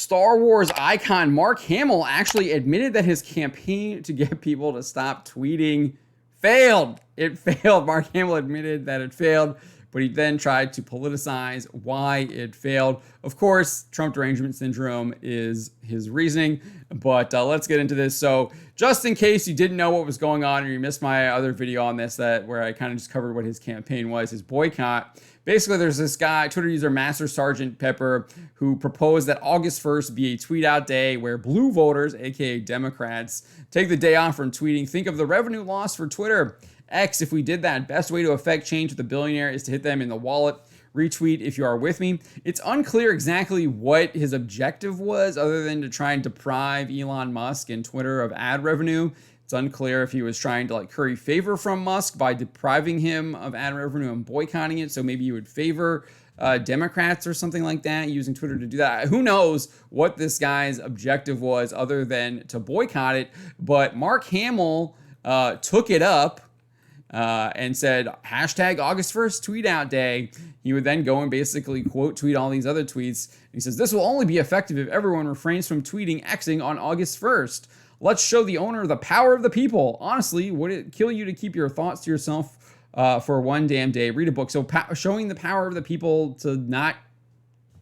Star Wars icon Mark Hamill actually admitted that his campaign to get people to stop tweeting failed. It failed. Mark Hamill admitted that it failed, but he then tried to politicize why it failed. Of course, Trump derangement syndrome is his reasoning, but let's get into this. So just in case you didn't know what was going on or you missed my other video on this where I kind of just covered what his campaign was, his boycott. Basically, there's this guy, Twitter user Master Sergeant Pepper, who proposed that August 1st be a tweet out day where blue voters, aka Democrats, take the day off from tweeting. Think of the revenue loss for Twitter. X, if we did that, best way to affect change with a billionaire is to hit them in the wallet. Retweet if you are with me. It's unclear exactly what his objective was other than to try and deprive Elon Musk and Twitter of ad revenue. It's unclear if he was trying to curry favor from Musk by depriving him of ad revenue and boycotting it. So maybe you would favor Democrats or something like that, using Twitter to do that. Who knows what this guy's objective was other than to boycott it. But Mark Hamill took it up and said, hashtag August 1st tweet out day. He would then go and basically quote tweet all these other tweets. He says, this will only be effective if everyone refrains from tweeting Xing on August 1st. Let's show the owner the power of the people. Honestly, would it kill you to keep your thoughts to yourself for one damn day? Read a book. So showing the power of the people to not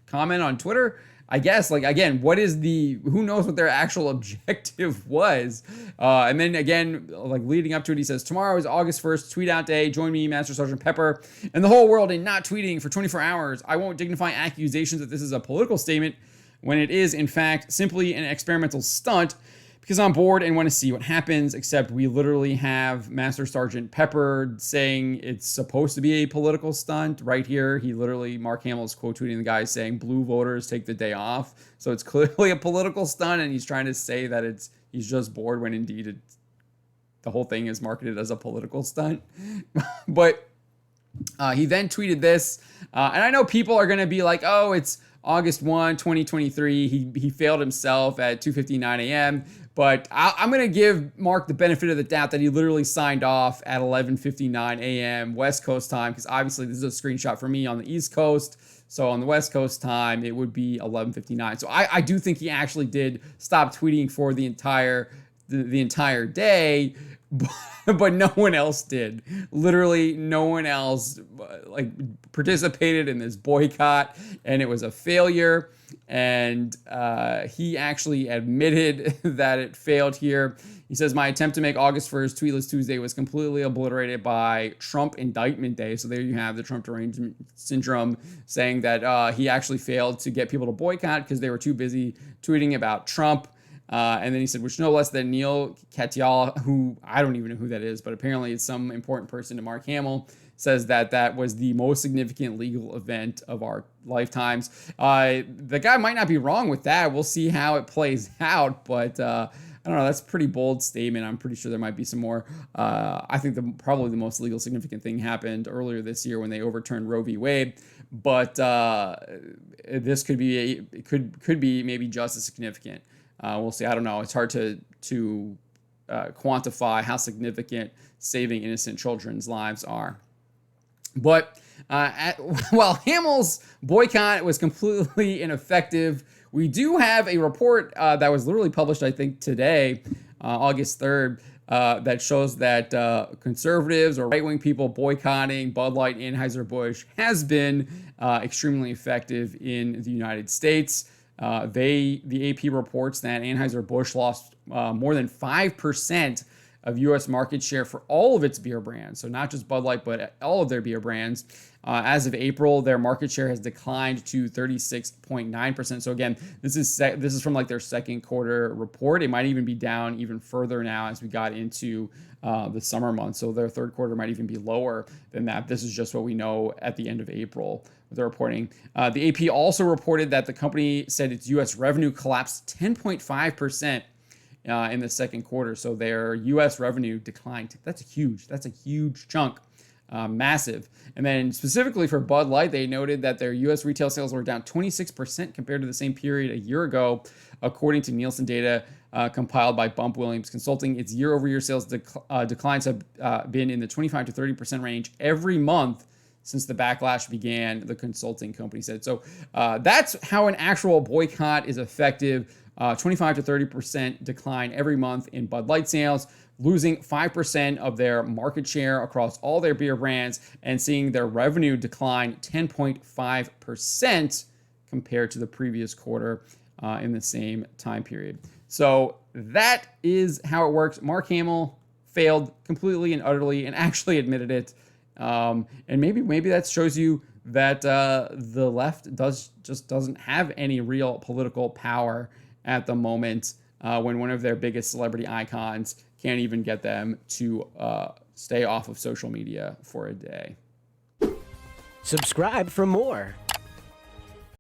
comment on Twitter, I guess, again, who knows what their actual objective was? And then again, leading up to it, he says, tomorrow is August 1st, tweet out day. Join me, Master Sergeant Pepper, and the whole world in not tweeting for 24 hours. I won't dignify accusations that this is a political statement when it is, in fact, simply an experimental stunt, because I'm bored and want to see what happens, except we literally have Master Sergeant Pepper saying it's supposed to be a political stunt right here. Mark Hamill is quote tweeting the guy saying blue voters take the day off. So it's clearly a political stunt, and he's trying to say that he's just bored when indeed the whole thing is marketed as a political stunt. But he then tweeted this, and I know people are going to be like, oh, it's August 1, 2023. He failed himself at 2:59 a.m., but I'm going to give Mark the benefit of the doubt that he literally signed off at 11:59 a.m. West Coast time, because obviously this is a screenshot for me on the East Coast. So on the West Coast time, it would be 11:59. So I do think he actually did stop tweeting for the entire day, but no one else did. Literally no one else participated in this boycott, and it was a failure. And he actually admitted that it failed here. He says, my attempt to make August 1st Tweetless Tuesday was completely obliterated by Trump Indictment Day. So there you have the Trump derangement syndrome saying that he actually failed to get people to boycott because they were too busy tweeting about Trump. And then he said, which no less than Neil Katyal, who I don't even know who that is, but apparently it's some important person to Mark Hamill, says that was the most significant legal event of our lifetimes. The guy might not be wrong with that. We'll see how it plays out, but I don't know. That's a pretty bold statement. I'm pretty sure there might be some more. I think probably the most legal significant thing happened earlier this year when they overturned Roe v. Wade. But this could be maybe just as significant. We'll see. I don't know. It's hard to quantify how significant saving innocent children's lives are. But while Hamill's boycott was completely ineffective, we do have a report that was literally published, I think, today, August 3rd, that shows that conservatives or right-wing people boycotting Bud Light and Anheuser-Busch has been extremely effective in the United States. The AP reports that Anheuser-Busch lost more than 5% of U.S. market share for all of its beer brands. So not just Bud Light, but all of their beer brands. As of April, their market share has declined to 36.9%. So again, this is from their second quarter report. It might even be down even further now as we got into the summer months. So their third quarter might even be lower than that. This is just what we know at the end of April. They're reporting. The AP also reported that the company said its U.S. revenue collapsed 10.5% in the second quarter. So their U.S. revenue declined. That's a huge chunk. Massive. And then specifically for Bud Light, they noted that their U.S. retail sales were down 26% compared to the same period a year ago, according to Nielsen data compiled by Bump Williams Consulting. Its year-over-year sales declines have been in the 25 to 30% range every month since the backlash began, the consulting company said. So that's how an actual boycott is effective. 25 to 30% decline every month in Bud Light sales, losing 5% of their market share across all their beer brands, and seeing their revenue decline 10.5% compared to the previous quarter in the same time period. So that is how it works. Mark Hamill failed completely and utterly and actually admitted it. And maybe that shows you that the left doesn't have any real political power at the moment when one of their biggest celebrity icons can't even get them to stay off of social media for a day. Subscribe for more.